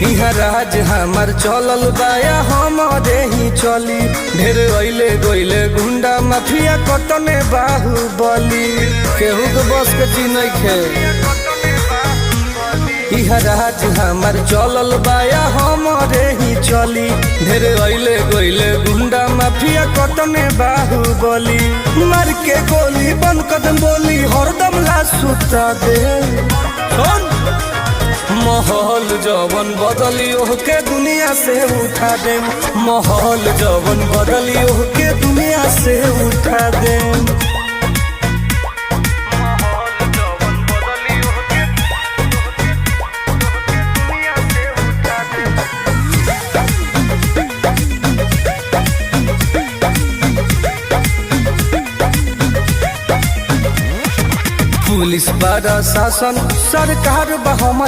इहाँ राज हमार चलल बाया हमारे ही चली। ढेर अइले गइले गुंडा माफिया कतने बाहुबली, केहू के बस के चीज नइखे। इहाँ राज हमार चलल बाया हमारे ही चली। ढेर अइले गइले गुंडा माफिया कतने बाहुबली, मार के गोली बन कदम बोली हरदम ला सुता दे। माहौल जवन बदली ओहके दुनिया से उठा दे। माहौल जवन बदली ओहके दुनिया से उठा दे। पुलिस प्रशासन सरकार बा हम